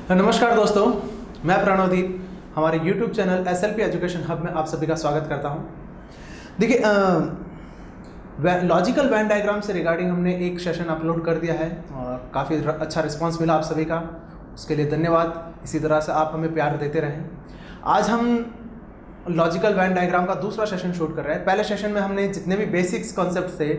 नमस्कार दोस्तों, मैं प्रणवदीप हमारे YouTube channel SLP education hub में आप सभी का स्वागत करता हूं। देखिए, लॉजिकल वेन डायग्राम से रिगार्डिंग हमने एक सेशन अपलोड कर दिया है और काफ़ी अच्छा रिस्पांस मिला आप सभी का, उसके लिए धन्यवाद। इसी तरह से आप हमें प्यार देते रहें। आज हम लॉजिकल वेन डायग्राम का दूसरा सेशन शूट कर रहे हैं। पहले सेशन में हमने जितने भी बेसिक्स कॉन्सेप्ट थे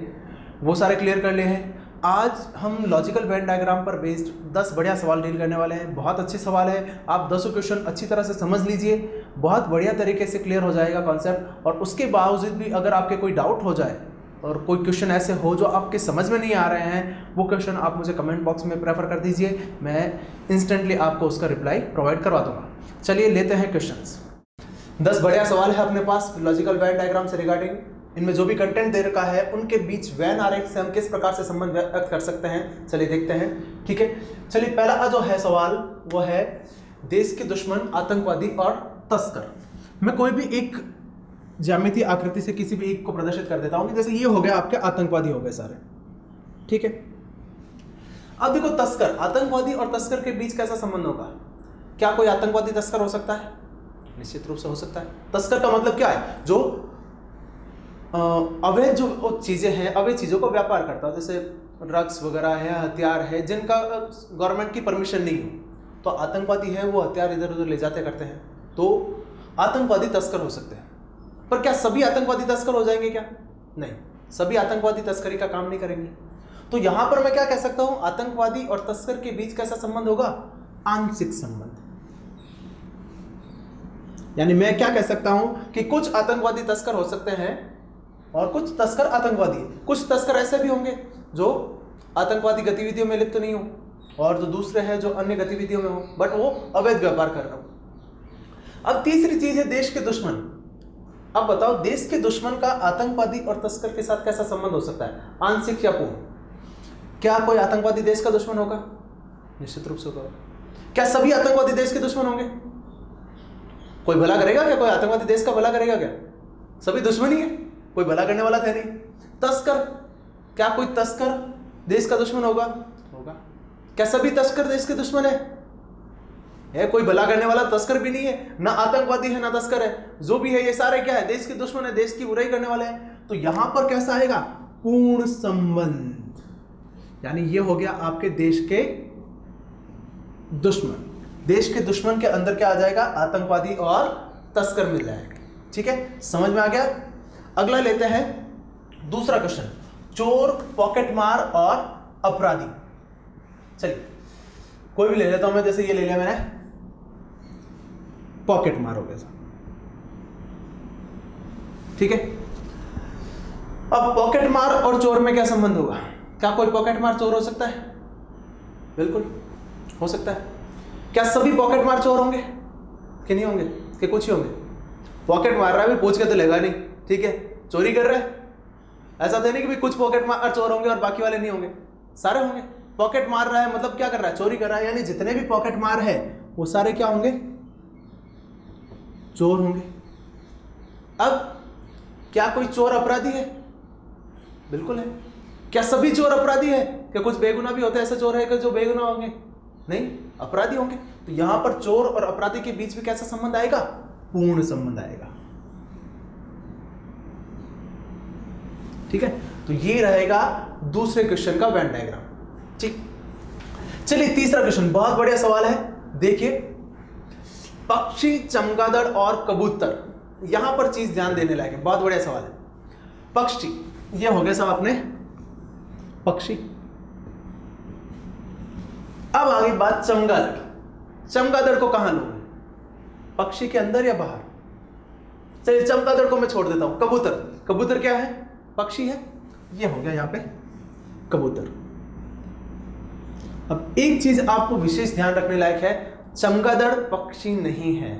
वो सारे क्लियर कर लिए हैं। आज हम लॉजिकल वेन डायग्राम पर बेस्ड 10 बढ़िया सवाल डील करने वाले हैं। बहुत अच्छे सवाल है, आप 10 क्वेश्चन अच्छी तरह से समझ लीजिए, बहुत बढ़िया तरीके से क्लियर हो जाएगा कॉन्सेप्ट। और उसके बावजूद भी अगर आपके कोई डाउट हो जाए और कोई क्वेश्चन ऐसे हो जो आपके समझ में नहीं आ रहे हैं, वो क्वेश्चन आप मुझे कमेंट बॉक्स में प्रेफर कर दीजिए, मैं इंस्टेंटली आपको उसका रिप्लाई प्रोवाइड करवा दूंगा। चलिए लेते हैं क्वेश्चंस। 10 बढ़िया सवाल है अपने पास लॉजिकल वेन डायग्राम से रिगार्डिंग। इनमें जो भी कंटेंट दे रखा है उनके बीच वेन आरेख से हम किस प्रकार से संबंध व्यक्त कर सकते हैं, चलिए देखते हैं। ठीक है, चलिए पहला जो है सवाल वो है देश के दुश्मन, आतंकवादी और तस्कर। मैं कोई भी एक ज्यामितीय आकृति से किसी भी एक को प्रदर्शित कर देता हूं। जैसे ये हो गया आपके आतंकवादी हो गए सारे, ठीक है। अब देखो तस्कर, आतंकवादी और तस्कर के बीच कैसा संबंध होगा? क्या कोई आतंकवादी तस्कर हो सकता है? निश्चित रूप से हो सकता है। तस्कर का मतलब क्या है? जो अवैध जो चीज़ें हैं, अवैध चीज़ों का व्यापार करता है, जैसे ड्रग्स वगैरह है, हथियार है, जिनका गवर्नमेंट की परमिशन नहीं हो, तो आतंकवादी है वो हथियार इधर उधर ले जाते करते हैं, तो आतंकवादी तस्कर हो सकते हैं। पर क्या सभी आतंकवादी तस्कर हो जाएंगे? क्या नहीं, सभी आतंकवादी तस्करी का काम नहीं करेंगे। तो यहां पर मैं क्या कह सकता हूं, आतंकवादी और तस्कर के बीच कैसा संबंध होगा? आंशिक संबंध। यानी मैं क्या कह सकता हूं कि कुछ आतंकवादी तस्कर हो सकते हैं और कुछ तस्कर आतंकवादी। कुछ तस्कर ऐसे भी होंगे जो आतंकवादी गतिविधियों में लिप्त नहीं हो, और जो दूसरे हैं जो अन्य गतिविधियों में हो, बट वो अवैध व्यापार कर रहा हो। अब तीसरी चीज है देश के दुश्मन। अब बताओ, देश के दुश्मन का आतंकवादी और तस्कर के साथ कैसा संबंध हो सकता है, आंशिक या पूर्ण? क्या कोई आतंकवादी देश का दुश्मन होगा? निश्चित रूप से होगा। क्या सभी आतंकवादी देश के दुश्मन होंगे? कोई भला करेगा क्या? कोई आतंकवादी देश का भला करेगा क्या? सभी दुश्मन ही है, कोई भला करने वाला था नहीं। तस्कर, क्या कोई तस्कर देश का दुश्मन होगा? होगा। क्या सभी तस्कर देश के दुश्मन है? कोई भला करने वाला तस्कर भी नहीं है, ना आतंकवादी है ना तस्कर है। जो भी है ये सारे क्या है? देश के दुश्मन है, देश की बुराई करने वाले हैं। तो यहां पर कैसा आएगा? पूर्ण संबंध। यानी ये हो गया आपके देश के दुश्मन। देश के दुश्मन के अंदर क्या आ जाएगा? आतंकवादी और तस्कर मिल जाएगा। ठीक है, समझ में आ गया। अगला लेते हैं दूसरा क्वेश्चन, चोर, पॉकेटमार और अपराधी। चलिए कोई भी ले लेता हूं मैं, जैसे ये ले लिया मैंने, पॉकेटमार हो गया, ठीक है। अब पॉकेटमार और चोर में क्या संबंध होगा? क्या कोई पॉकेटमार चोर हो सकता है? बिल्कुल हो सकता है। क्या सभी पॉकेटमार चोर होंगे कि नहीं होंगे, कि कुछ ही होंगे? पॉकेट मार रहा है भी पूछ के तो लेगा नहीं, ठीक है, चोरी कर रहा है, ऐसा तो नहीं कि भी कुछ पॉकेट मार चोर होंगे और बाकी वाले नहीं होंगे, सारे होंगे। पॉकेट मार रहा है मतलब क्या कर रहा है? चोरी कर रहा है। यानी जितने भी पॉकेट मार है वो सारे क्या होंगे? चोर होंगे। अब क्या कोई चोर अपराधी है? बिल्कुल है। क्या सभी चोर अपराधी है? क्या कुछ बेगुनाह भी होते हैं, ऐसे चोर है कि जो बेगुनाह होंगे? नहीं, अपराधी होंगे। तो यहां पर चोर और अपराधी के बीच में कैसा संबंध आएगा? पूर्ण संबंध आएगा। ठीक है, तो ये रहेगा दूसरे क्वेश्चन का वेन डायग्राम। ठीक, चलिए तीसरा क्वेश्चन, बहुत बढ़िया सवाल है। देखिए, पक्षी, चमगादड़ और कबूतर, यहां पर चीज ध्यान देने लायक है, बहुत बढ़िया सवाल है। पक्षी, ये हो गया सब अपने पक्षी। अब आ गई बात चमगादड़। चमगादड़ को कहां लोगे? पक्षी के अंदर या बाहर? चलिए चमगादड़ को मैं छोड़ देता हूं। कबूतर, कबूतर क्या है? पक्षी है। ये हो गया यहां पे कबूतर। अब एक चीज आपको विशेष ध्यान रखने लायक है, चमगादड़ पक्षी नहीं है,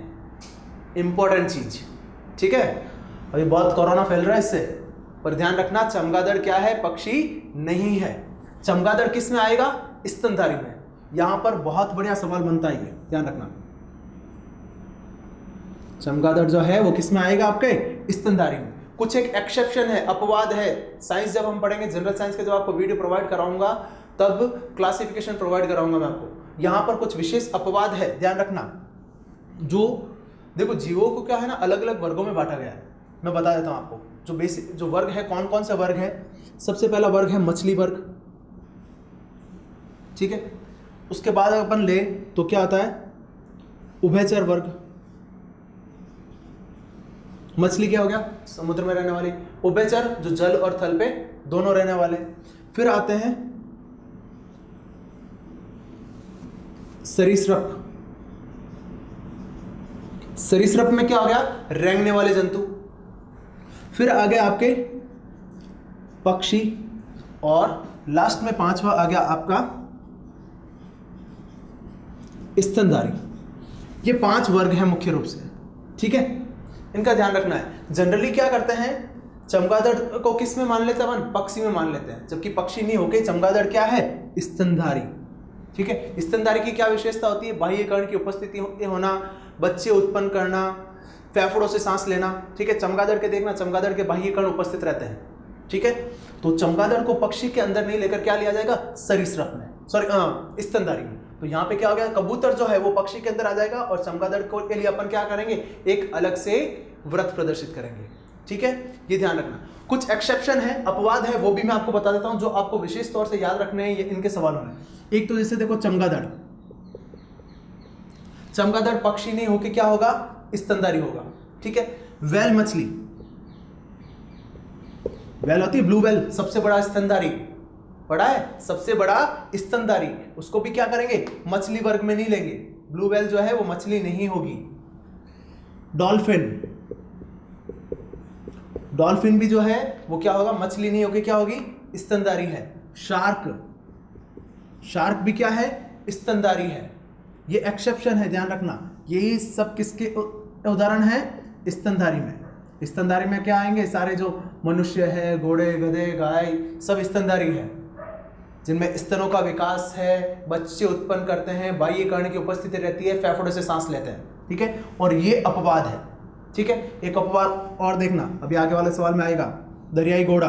इंपॉर्टेंट चीज, ठीक है। अभी बहुत कोरोना फैल रहा है इससे, पर ध्यान रखना, चमगादड़ क्या है? पक्षी नहीं है। चमगादड़ किस में आएगा? स्तनधारी में। यहां पर बहुत बढ़िया सवाल बनता है, ध्यान रखना। चमगादड़ जो है वो किस में आएगा? आपके स्तनधारी में। कुछ एक एक्सेप्शन है, अपवाद है। साइंस जब हम पढ़ेंगे, जनरल साइंस के जब आपको वीडियो प्रोवाइड कराऊंगा तब क्लासिफिकेशन प्रोवाइड कराऊंगा मैं आपको, यहाँ पर कुछ विशेष अपवाद है, ध्यान रखना। जो देखो जीवों को क्या है ना, अलग अलग वर्गों में बांटा गया है। मैं बता देता हूँ आपको जो बेसिक जो वर्ग है, कौन कौन से वर्ग है। सबसे पहला वर्ग है मछली वर्ग, ठीक है। उसके बाद अपन ले तो क्या आता है, उभयचर वर्ग। मछली क्या हो गया, समुद्र में रहने वाली। उभयचर जो जल और थल पे दोनों रहने वाले। फिर आते हैं सरीसृप। सरीसृप में क्या हो गया, रेंगने वाले जंतु। फिर आगे आपके पक्षी, और लास्ट में पांचवा आ गया आपका स्तनधारी। ये 5 वर्ग हैं मुख्य रूप से, ठीक है। इनका ध्यान रखना है। जनरली क्या करते हैं, चमगादड़ को किस में मान लेते हैं अपन, पक्षी में मान लेते हैं, जबकि पक्षी नहीं होके चमगादड़ क्या है, स्तनधारी, ठीक है। स्तनधारी की क्या विशेषता होती है, बाह्य कर्ण की उपस्थिति होना, बच्चे उत्पन्न करना, फेफड़ों से सांस लेना, ठीक है। चमगादड़ के देखना, चमगादड़ के बाह्य कर्ण उपस्थित रहते हैं, ठीक है। तो चमगादड़ को पक्षी के अंदर नहीं लेकर क्या लिया जाएगा, सरीसृप में, सॉरी स्तनधारी में। तो यहाँ पे क्या हो गया, कबूतर जो है वो पक्षी के अंदर आ जाएगा, और चमगादड़ के लिए अपन क्या करेंगे, एक अलग से व्रत प्रदर्शित करेंगे, ठीक है। ये ध्यान रखना। कुछ एक्सेप्शन है, अपवाद है, वो भी मैं आपको बता देता हूं, जो आपको विशेष तौर से याद रखने हैं ये इनके सवालों में। एक तो जैसे देखो चमगादड़, चमगादड़ पक्षी नहीं होके क्या होगा, स्तनधारी होगा, ठीक है। व्हेल मछली, व्हेल होती है ब्लू व्हेल, सबसे बड़ा स्तनधारी, बड़ा है सबसे बड़ा स्तनधारी, उसको भी क्या करेंगे, मछली वर्ग में नहीं लेंगे। ब्लू व्हेल जो है वो मछली नहीं होगी। डॉल्फिन, डॉल्फिन भी जो है वो क्या होगा, मछली नहीं होगी, क्या होगी, स्तनधारी है। शार्क, शार्क भी क्या है, स्तनधारी है। ये एक्सेप्शन है, ध्यान रखना। यही सब किसके उदाहरण है, स्तनधारी में। स्तनधारी में क्या आएंगे, सारे जो मनुष्य है, घोड़े, गधे, गाय, सब स्तनधारी है, जिनमें स्तनों का विकास है, बच्चे उत्पन्न करते हैं, बाह्य कर्ण की उपस्थिति रहती है, फेफड़ों से सांस लेते हैं, ठीक है। और ये अपवाद है, ठीक है। एक अपवाद और देखना, अभी आगे वाले सवाल में आएगा, दरियाई घोड़ा।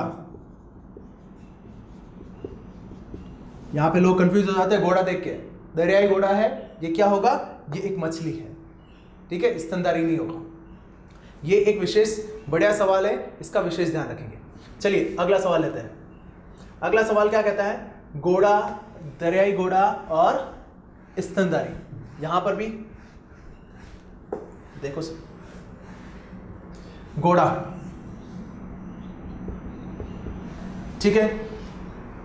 यहां पे लोग कंफ्यूज हो जाते हैं घोड़ा देख के। दरियाई घोड़ा है, ये क्या होगा, ये एक मछली है, ठीक है, स्तनधारी नहीं होगा। ये एक विशेष बढ़िया सवाल है, इसका विशेष ध्यान रखेंगे। चलिए अगला सवाल लेते हैं। अगला सवाल क्या कहता है, घोड़ा, दरियाई घोड़ा और स्तनधारी। यहां पर भी देखो घोड़ा, ठीक है।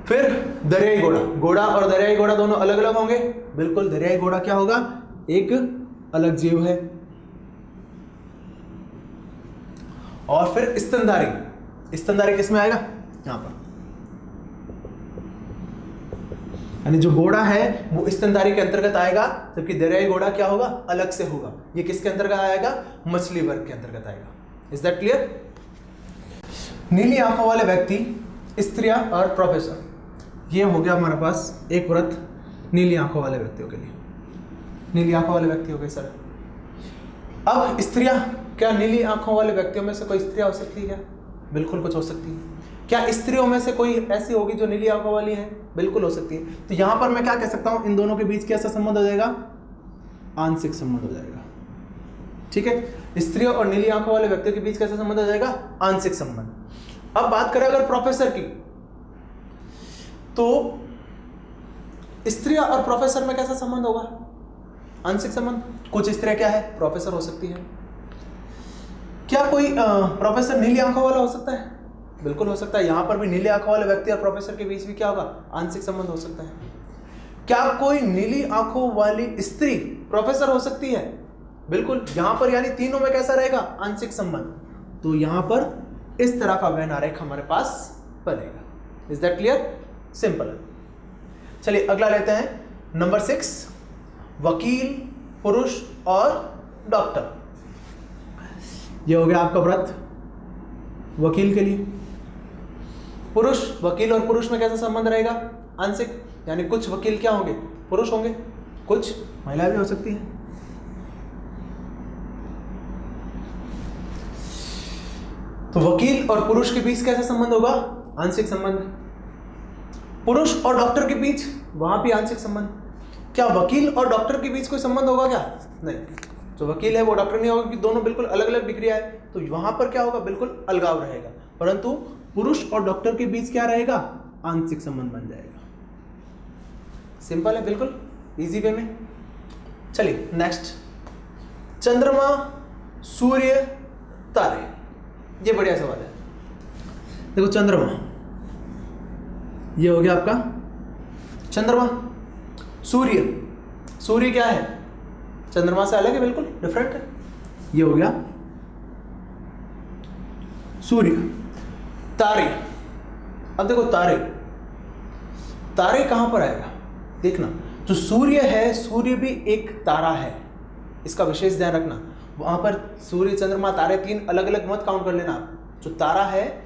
फिर दरियाई घोड़ा, घोड़ा और दरियाई घोड़ा दोनों अलग अलग होंगे, बिल्कुल। दरियाई घोड़ा क्या होगा, एक अलग जीव है। और फिर स्तनधारी, स्तनधारी किसमें आएगा, यहां पर, यानी जो घोड़ा है वो स्तनधारी के अंतर्गत आएगा, जबकि दरियाई घोड़ा क्या होगा, अलग से होगा। ये किसके अंतर्गत आएगा, मछली वर्ग के अंतर्गत आएगा। Is that clear. नीली आंखों वाले व्यक्ति, स्त्रियां और प्रोफेसर, ये हो गया हमारे पास एक व्रत नीली आंखों वाले व्यक्तियों के लिए। नीली आंखों वाले व्यक्ति हो गए सर। अब स्त्रियां, क्या नीली आंखों वाले व्यक्तियों में से कोई स्त्रियां हो सकती है क्या, बिल्कुल कुछ हो सकती है। क्या स्त्रियों में से कोई ऐसी होगी जो नीली आंखों वाली है, बिल्कुल हो सकती है। तो यहां पर मैं क्या कह सकता हूं, इन दोनों के बीच कैसा संबंध हो जाएगा, आंशिक संबंध हो जाएगा, ठीक है। स्त्रियों और नीली आंखों वाले व्यक्तियों के बीच कैसा संबंध हो जाएगा, आंशिक संबंध। अब बात करें अगर प्रोफेसर की, तो स्त्रियां और प्रोफेसर में कैसा संबंध होगा, आंशिक संबंध। कुछ स्त्रियां क्या है, प्रोफेसर हो सकती है। क्या कोई प्रोफेसर नीली आंखों वाला हो सकता है, बिल्कुल हो सकता है। यहां पर भी नीली आंखों वाले व्यक्ति और प्रोफेसर के बीच भी क्या होगा, आंशिक संबंध हो सकता है। क्या कोई नीली आंखों वाली स्त्री प्रोफेसर हो सकती है, बिल्कुल। यहां पर यानी तीनों में कैसा रहेगा, आंशिक संबंध। तो यहां पर इस तरह का वेन आरेख हमारे पास बनेगा। Is that clear, simple. चलिए अगला लेते हैं, नंबर 6, वकील, पुरुष और डॉक्टर। ये हो गया आपका व्रत वकील के लिए। पुरुष, वकील और पुरुष में कैसा संबंध रहेगा, आंशिक, यानी कुछ वकील क्या होंगे, पुरुष होंगे, कुछ महिला भी हो सकती है। तो वकील और पुरुष के बीच कैसा संबंध होगा, आंशिक संबंध। पुरुष और डॉक्टर के बीच वहां भी आंशिक संबंध। क्या वकील और डॉक्टर के बीच कोई संबंध होगा क्या? नहीं, जो वकील है वो डॉक्टर नहीं होगा, कि दोनों बिल्कुल अलग अलग डिग्रियां है, तो वहां पर क्या होगा, बिल्कुल अलगाव रहेगा। परंतु पुरुष और डॉक्टर के बीच क्या रहेगा, आंशिक संबंध बन जाएगा। सिंपल है, बिल्कुल इजी वे में। चलिए नेक्स्ट, चंद्रमा, सूर्य, तारे, ये बढ़िया सवाल है। देखो चंद्रमा, ये हो गया आपका चंद्रमा। सूर्य, सूर्य क्या है, चंद्रमा से अलग है, बिल्कुल डिफरेंट है। ये हो गया सूर्य। तारे, अब देखो तारे, तारे कहां पर आएगा, देखना, जो सूर्य है, सूर्य भी एक तारा है, इसका विशेष ध्यान रखना। वहां पर सूर्य, चंद्रमा, तारे तीन अलग अलग मत काउंट कर लेना आप। जो तारा है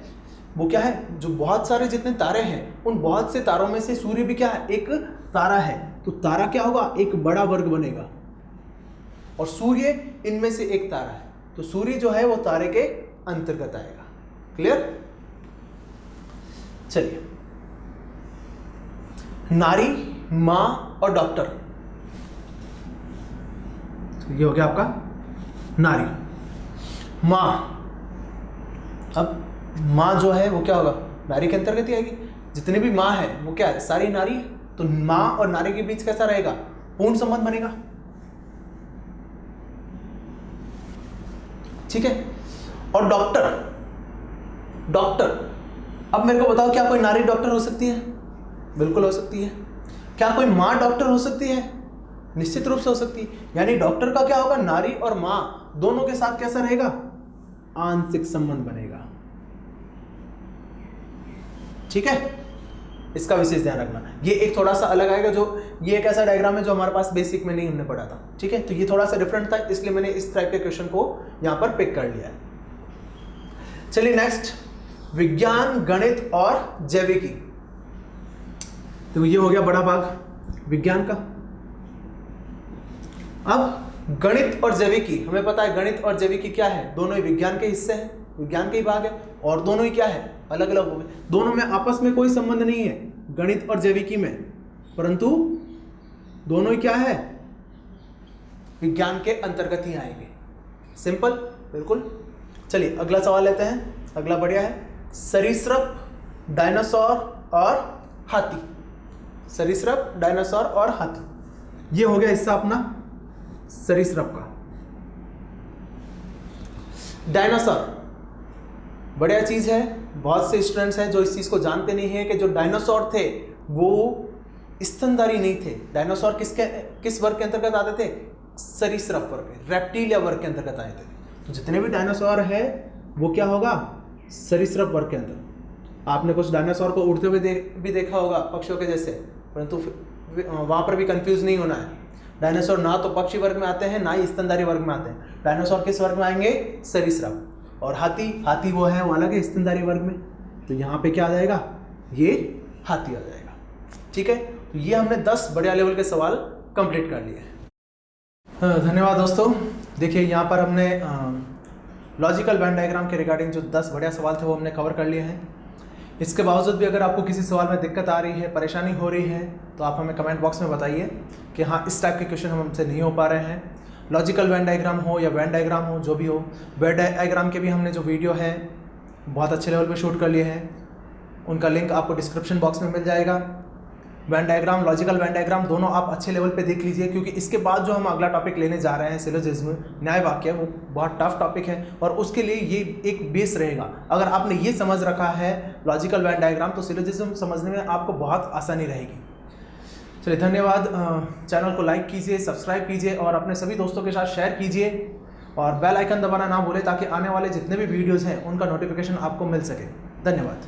वो क्या है, जो बहुत सारे जितने तारे हैं उन बहुत से तारों में से सूर्य भी क्या है, एक तारा है। तो तारा क्या होगा, एक बड़ा वर्ग बनेगा, और सूर्य इनमें से एक तारा है, तो सूर्य जो है वो तारे के अंतर्गत आएगा। क्लियर? चलिए, नारी, मां और डॉक्टर, ये हो गया आपका नारी। मां, अब मां जो है वो क्या होगा, नारी के अंतर्गत ही आएगी। जितनी भी मां है वो क्या है, सारी नारी है। तो मां और नारी के बीच कैसा रहेगा, पूर्ण संबंध बनेगा। ठीक है। और डॉक्टर, डॉक्टर, अब मेरे को बताओ, क्या कोई नारी डॉक्टर हो सकती है? बिल्कुल हो सकती है। क्या कोई मां डॉक्टर हो सकती है? निश्चित रूप से हो सकती है। यानी डॉक्टर का क्या होगा, नारी और मां दोनों के साथ कैसा रहेगा, आंशिक संबंध बनेगा। ठीक है, इसका विशेष ध्यान रखना। ये एक थोड़ा सा अलग आएगा, जो ये एक ऐसा डायग्राम है जो हमारे पास बेसिक में नहीं हमने पढ़ा था। ठीक है, तो ये थोड़ा सा डिफरेंट था, इसलिए मैंने इस टाइप के क्वेश्चन को यहां पर पिक कर लिया है। चलिए नेक्स्ट, विज्ञान, गणित और जैविकी। तो ये हो गया बड़ा भाग विज्ञान का। अब गणित और जैविकी, हमें पता है गणित और जैविकी क्या है, दोनों ही विज्ञान के हिस्से हैं, विज्ञान के ही भाग है, और दोनों ही क्या है, अलग अलग हो गए। दोनों में आपस में कोई संबंध नहीं है गणित और जैविकी में, परंतु दोनों ही क्या है, विज्ञान के अंतर्गत ही आएंगे। सिंपल, बिल्कुल। चलिए अगला सवाल लेते हैं। अगला बढ़िया है, सरीसृप, डायनासोर और हाथी। सरीसृप, डायनासोर और हाथी, ये हो गया हिस्सा अपना सरीसृप का। डायनासोर बढ़िया चीज है, बहुत से स्टूडेंट्स हैं जो इस चीज को जानते नहीं है कि जो डायनासोर थे वो स्तनधारी नहीं थे। डायनासोर किस वर्ग के अंतर्गत आते थे, सरीसृप वर्ग, रेप्टिलिया वर्ग के अंतर्गत आए थे। तो जितने भी डायनासोर है वो क्या होगा, सरीसृप वर्ग के अंदर। आपने कुछ डायनासोर को उड़ते हुए भी देखा होगा पक्षियों के जैसे, परंतु वहां पर भी कंफ्यूज नहीं होना है। डायनासोर ना तो पक्षी वर्ग में आते हैं, ना ही स्तनधारी वर्ग में आते हैं। डायनासोर किस वर्ग में आएंगे, सरीसृप। और हाथी, हाथी वो है, वो अलग है, स्तनधारी वर्ग में। तो यहाँ पे क्या आ जाएगा, ये हाथी आ जाएगा। ठीक है, तो ये हमने 10 बढ़िया लेवल के सवाल कंप्लीट कर लिए। धन्यवाद दोस्तों। देखिए यहाँ पर हमने लॉजिकल वेन डायग्राम के रिगार्डिंग जो 10 बढ़िया सवाल थे वो हमने कवर कर लिए हैं। इसके बावजूद भी अगर आपको किसी सवाल में दिक्कत आ रही है, परेशानी हो रही है, तो आप हमें कमेंट बॉक्स में बताइए कि हाँ इस टाइप के क्वेश्चन हमसे नहीं हो पा रहे हैं। लॉजिकल वेन डायग्राम हो या वेन डायग्राम हो, जो भी हो, वेन डायग्राम के भी हमने जो वीडियो है बहुत अच्छे लेवल पे शूट कर लिए हैं, उनका लिंक आपको डिस्क्रिप्शन बॉक्स में मिल जाएगा। Venn diagram, logical Venn diagram दोनों आप अच्छे लेवल पे देख लीजिए, क्योंकि इसके बाद जो हम अगला टॉपिक लेने जा रहे हैं सिलोजिज्म, न्याय वाक्य, वो बहुत टफ टॉपिक है और उसके लिए ये एक बेस रहेगा। अगर आपने ये समझ रखा है लॉजिकल वेन डायग्राम, तो सिलोजिज्म समझने में आपको बहुत आसानी रहेगी। चलिए धन्यवाद। चैनल को लाइक कीजिए, सब्सक्राइब कीजिए और अपने सभी दोस्तों के साथ शेयर कीजिए, और बेल आइकन दबाना ना भूलें ताकि आने वाले जितने भी वीडियोज़ हैं उनका नोटिफिकेशन आपको मिल सके। धन्यवाद।